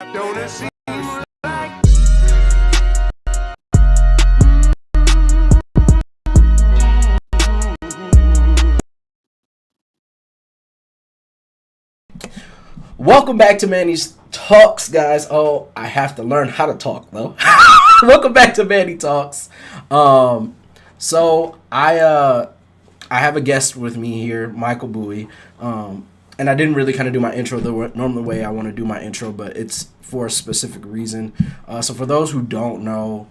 Don't it seem like Welcome back to Manny's Talks, guys. Oh, I have to learn how to talk, though. Welcome back to Manny Talks. So I have a guest with me here, Michael Bowie. And I didn't really kind of do my intro the normal way I want to do my intro, but it's for a specific reason. So for those who don't know,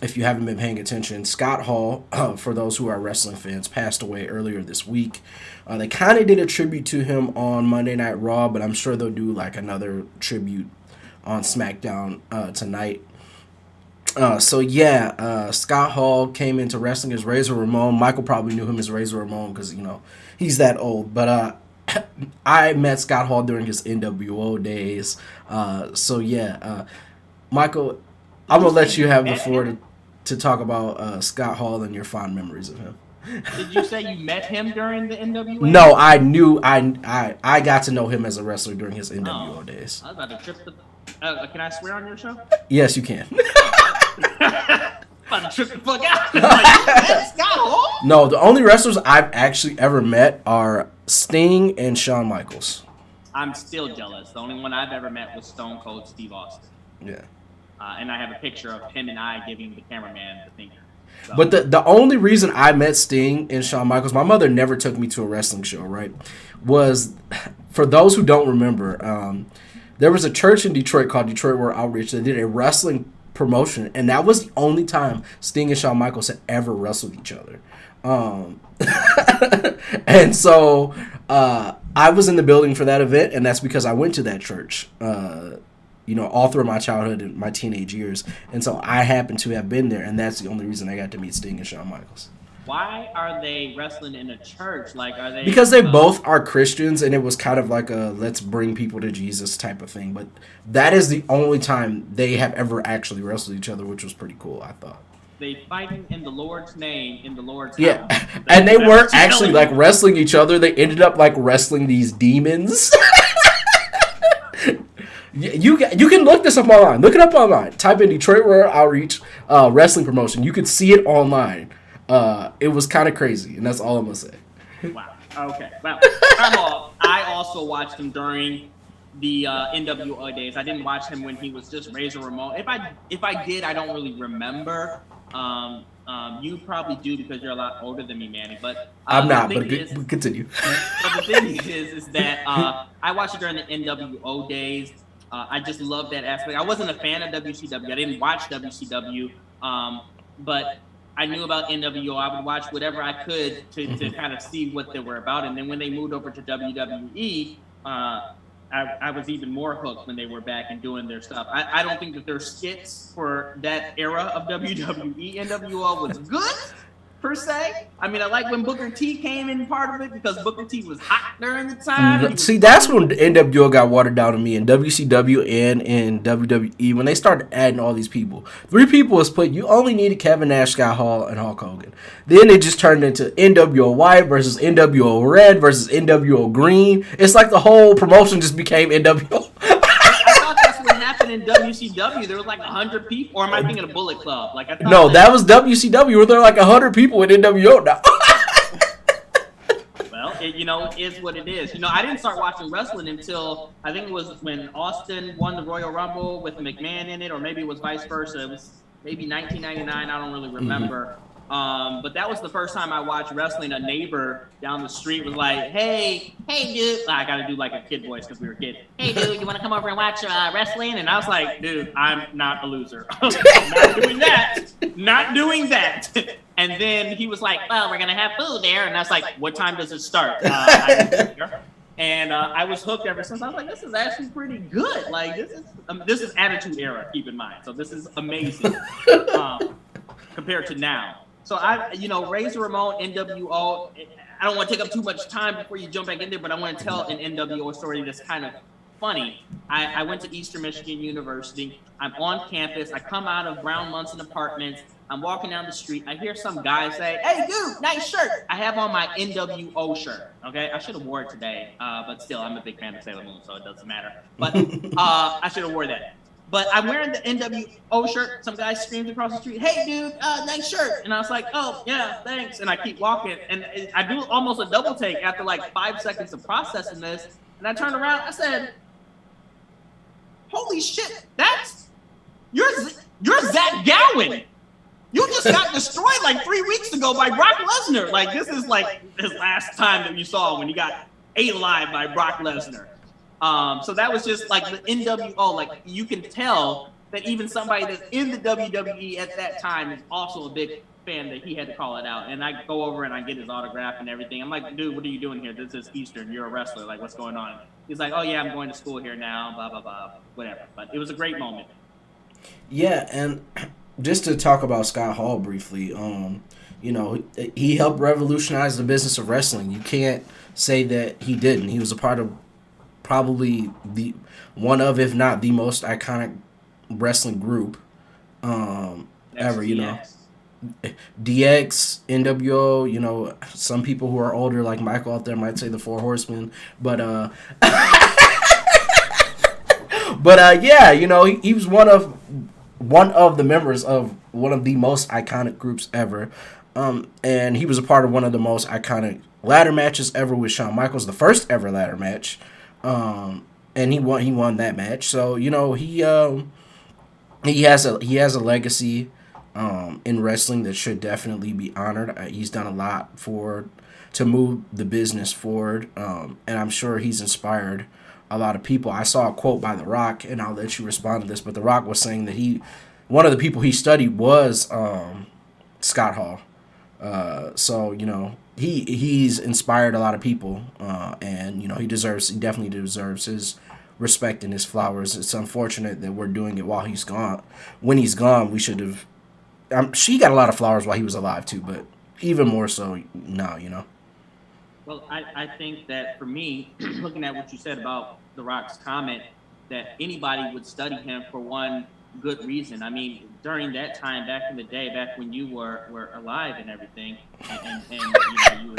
if you haven't been paying attention, Scott Hall, for those who are wrestling fans, passed away earlier this week. They kind of did a tribute to him on Monday Night Raw, but I'm sure they'll do like another tribute on SmackDown tonight. Scott Hall came into wrestling as Razor Ramon. Michael probably knew him as Razor Ramon because, he's that old. But I met Scott Hall during his NWO days. Michael, I'm going to let you have the floor to talk about Scott Hall and your fond memories of him. Did you say you met him during the NWA? No, I knew I got to know him as a wrestler during his NWO days. I was about to trip the... can I swear on your show? Yes, you can. About to trip the fuck out. Like, Scott Hall? No, the only wrestlers I've actually ever met are Sting and Shawn Michaels. I'm still jealous. The only one I've ever met was Stone Cold Steve Austin. Yeah. And I have a picture of him and I giving the cameraman the finger. So. But the only reason I met Sting and Shawn Michaels, my mother never took me to a wrestling show, right? Was, for those who don't remember, there was a church in Detroit called Detroit World Outreach that did a wrestling promotion, and that was the only time Sting and Shawn Michaels had ever wrestled each other. And so I was in the building for that event, and that's because I went to that church. All through my childhood and my teenage years. And so I happen to have been there, and that's the only reason I got to meet Sting and Shawn Michaels. Why are they wrestling in a church? Like, are they... Because they both are Christians, and it was kind of like a let's bring people to Jesus type of thing. But that is the only time they have ever actually wrestled each other, which was pretty cool, I thought. They fighting in the Lord's name, in the Lord's house. Yeah, and they weren't actually like wrestling each other. They ended up like wrestling these demons. You can look this up online. Look it up online. Type in Detroit World Outreach wrestling promotion. You could see it online. It was kind of crazy, and that's all I'm gonna say. Wow. Okay. Well, I also watched him during the NWO days. I didn't watch him when he was just Razor Ramon. If I did, I don't really remember. You probably do because you're a lot older than me, Manny. But I'm not. But continue. But the thing is that I watched it during the NWO days. I just love that aspect. I wasn't a fan of WCW. I didn't watch WCW, but I knew about NWO. I would watch whatever I could to kind of see what they were about. And then when they moved over to WWE, I was even more hooked when they were back and doing their stuff. I don't think that their skits for that era of WWE, NWO was good, per se. I mean, I like when Booker T came in part of it because Booker T was hot during the time. See, that's when the NWO got watered down to me, in WCW and in WWE, when they started adding all these people. 3 people was put, you only needed Kevin Nash, Scott Hall, and Hulk Hogan. Then it just turned into NWO White versus NWO Red versus NWO Green. It's like the whole promotion just became NWO. Happened in WCW. There was like 100 people, or am I thinking of Bullet Club? Like I thought no, that was WCW. Where there were like 100 people in NWO now. Well, it is what it is. I didn't start watching wrestling until I think it was when Austin won the Royal Rumble with McMahon in it, or maybe it was vice versa. It was maybe 1999. I don't really remember. But that was the first time I watched wrestling. A neighbor down the street was like, hey, dude. I got to do like a kid voice because we were kids. Hey, dude, you want to come over and watch wrestling? And I was like, dude, I'm not a loser. I'm not doing that. Not doing that. And then he was like, well, we're going to have food there. And I was like, what time does it start? And I was hooked ever since. I was like, this is actually pretty good. Like, this is Attitude Era, keep in mind. So this is amazing compared to now. So Razor Ramon, NWO, I don't want to take up too much time before you jump back in there, but I want to tell an NWO story that's kind of funny. I went to Eastern Michigan University. I'm on campus. I come out of Brown Munson Apartments. I'm walking down the street. I hear some guy say, "Hey, dude, nice shirt." I have on my NWO shirt. Okay, I should have wore it today, but still, I'm a big fan of Sailor Moon, so it doesn't matter. But I should have wore that. But I'm wearing the NWO shirt. Some guy screams across the street, "Hey, dude, nice shirt." And I was like, "Oh, yeah, thanks." And I keep walking. And I do almost a double take after like 5 seconds of processing this. And I turned around. I said, "Holy shit, you're Zach Gowen. You just got destroyed like 3 weeks ago by Brock Lesnar. Like, this is like his last time that you saw when he got ate alive by Brock Lesnar." So that was just like the NWO. Like, you can tell that even somebody that's in the WWE at that time is also a big fan that he had to call it out. And I go over and I get his autograph and everything. I'm like, "Dude, what are you doing here? This is Eastern. You're a wrestler. Like, what's going on?" He's like, "Oh, yeah, I'm going to school here now, blah, blah, blah, whatever." But it was a great moment. Yeah, and just to talk about Scott Hall briefly, you know, he helped revolutionize the business of wrestling. You can't say that he didn't. He was a part of probably the one of, if not the most iconic wrestling group ever, you know. DX, NWO, you know, some people who are older like Michael out there might say the Four Horsemen, but yeah, you know, he was one of the members of one of the most iconic groups ever. And he was a part of one of the most iconic ladder matches ever with Shawn Michaels, the first ever ladder match. And he won that match. So, you know, he has a legacy in wrestling that should definitely be honored. He's done a lot to move the business forward. And I'm sure he's inspired a lot of people. I saw a quote by The Rock, and I'll let you respond to this, but The Rock was saying that one of the people he studied was Scott Hall. So, you know, he's inspired a lot of people, and, you know, he definitely deserves his respect and his flowers. It's unfortunate that we're doing it while he's gone. When he's gone, we should have. She got a lot of flowers while he was alive too, but even more so now, you know. Well, I think that for me, looking at what you said about The Rock's comment, that anybody would study him for one good reason. I mean, during that time, back in the day, back when you were alive and everything, and you know, you were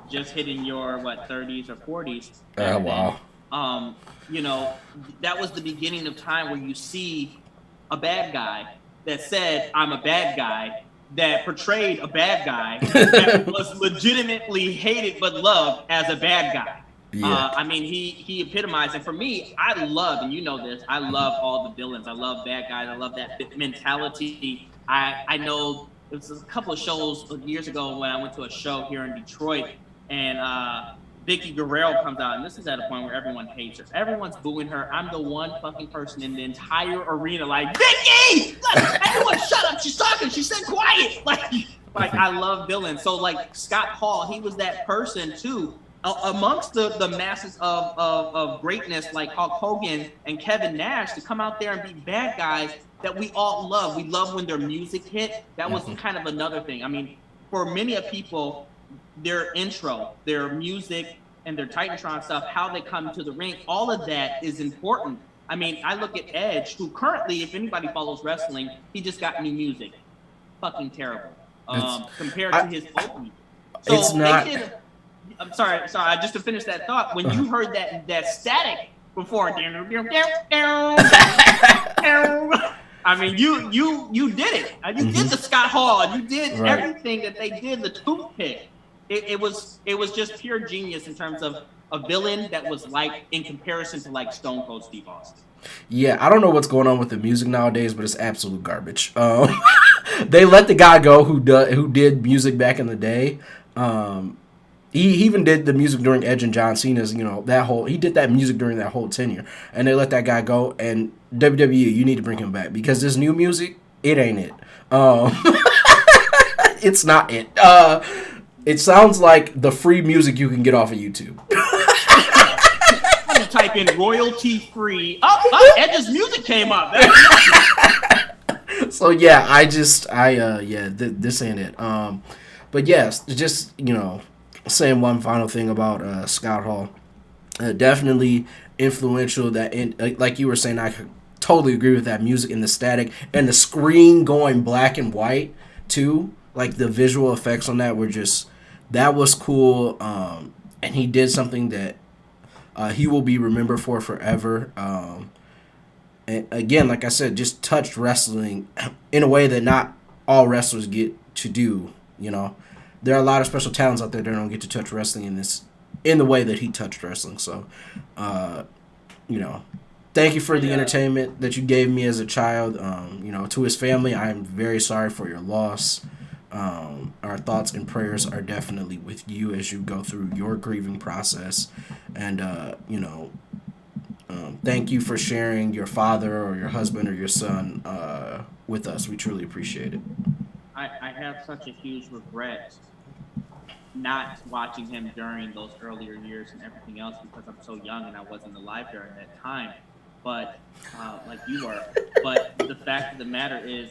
just hitting your 30s or 40s. Oh, wow. Then, you know, that was the beginning of time where you see a bad guy that said, "I'm a bad guy," that portrayed a bad guy that was legitimately hated but loved as a bad guy. Yeah. I mean, he epitomized, and for me, I love, and you know this, I love all the villains. I love bad guys. I love that mentality. I know it was a couple of shows years ago when I went to a show here in Detroit, and Vicky Guerrero comes out, and this is at a point where everyone hates her. Everyone's booing her. I'm the one fucking person in the entire arena like, "Vicky! Everyone shut up. She's talking. She said quiet." Like I love villains. So like Scott Hall, he was that person too. Amongst the masses of greatness like Hulk Hogan and Kevin Nash, to come out there and be bad guys that we all love. We love when their music hit. That was kind of another thing. I mean, for many of people, their intro, their music, and their Titantron stuff, how they come to the ring, all of that is important. I mean, I look at Edge, who currently, if anybody follows wrestling, he just got new music. Fucking terrible. Compared to his old music. So it's not. I'm sorry. Just to finish that thought, when you heard that static before, I mean, you did it. You did the Scott Hall. You did everything that they did. The toothpick. It was just pure genius in terms of a villain that was like in comparison to like Stone Cold Steve Austin. Yeah, I don't know what's going on with the music nowadays, but it's absolute garbage. They let the guy go who did music back in the day. He even did the music during Edge and John Cena's, you know, he did that music during that whole tenure. And they let that guy go, and WWE, you need to bring him back because this new music, it ain't it. It's not it. It sounds like the free music you can get off of YouTube. I'm gonna type in royalty free. Edge's music came up. So yeah, this ain't it. But yes, just, you know, saying one final thing about Scott Hall. Definitely influential. Like you were saying, I could totally agree with that music and the static and the screen going black and white. too. Like the visual effects on that that was cool. And he did something that he will be remembered for forever. And again, like I said, just touched wrestling in a way that not all wrestlers get to do. You know, there are a lot of special talents out there that don't get to touch wrestling in the way that he touched wrestling. So, you know, thank you for the entertainment that you gave me as a child. You know, to his family, I am very sorry for your loss. Our thoughts and prayers are definitely with you as you go through your grieving process. And, you know, thank you for sharing your father or your husband or your son with us. We truly appreciate it. I have such a huge regret not watching him during those earlier years and everything else because I'm so young and I wasn't alive during that time. But like you were. But the fact of the matter is,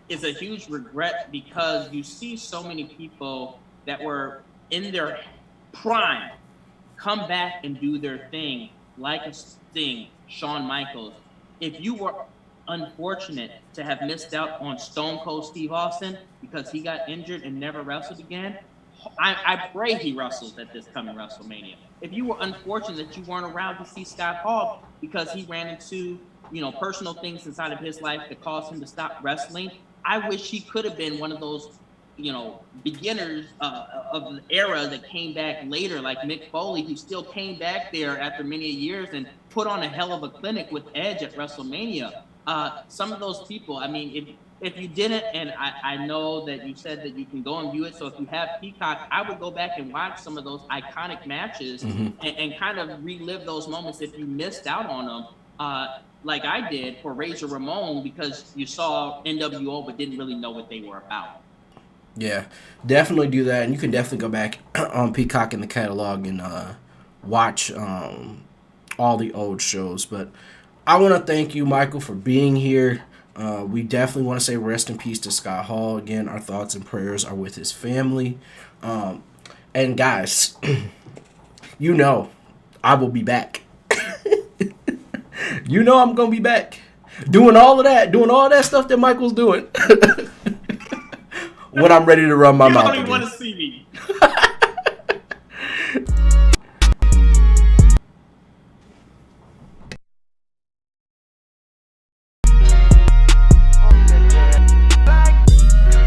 it's a huge regret because you see so many people that were in their prime come back and do their thing, like a Sting, Shawn Michaels. If you were unfortunate to have missed out on Stone Cold Steve Austin because he got injured and never wrestled again, I pray he wrestles at this coming WrestleMania. If you were unfortunate that you weren't around to see Scott Hall because he ran into, you know, personal things inside of his life that caused him to stop wrestling, I wish he could have been one of those, you know, beginners of the era that came back later, like Mick Foley, who still came back there after many years and put on a hell of a clinic with Edge at WrestleMania. Some of those people, I mean, if you didn't, and I know that you said that you can go and view it, so if you have Peacock, I would go back and watch some of those iconic matches and kind of relive those moments if you missed out on them, like I did for Razor Ramon, because you saw NWO but didn't really know what they were about. Yeah, definitely do that, and you can definitely go back on Peacock in the catalog and watch all the old shows. But I want to thank you, Michael, for being here. We definitely want to say rest in peace to Scott Hall. Again, our thoughts and prayers are with his family. And guys, you know I will be back. You know I'm going to be back. Doing all that stuff that Michael's doing. When I'm ready to run my mouth. You don't even want to see me.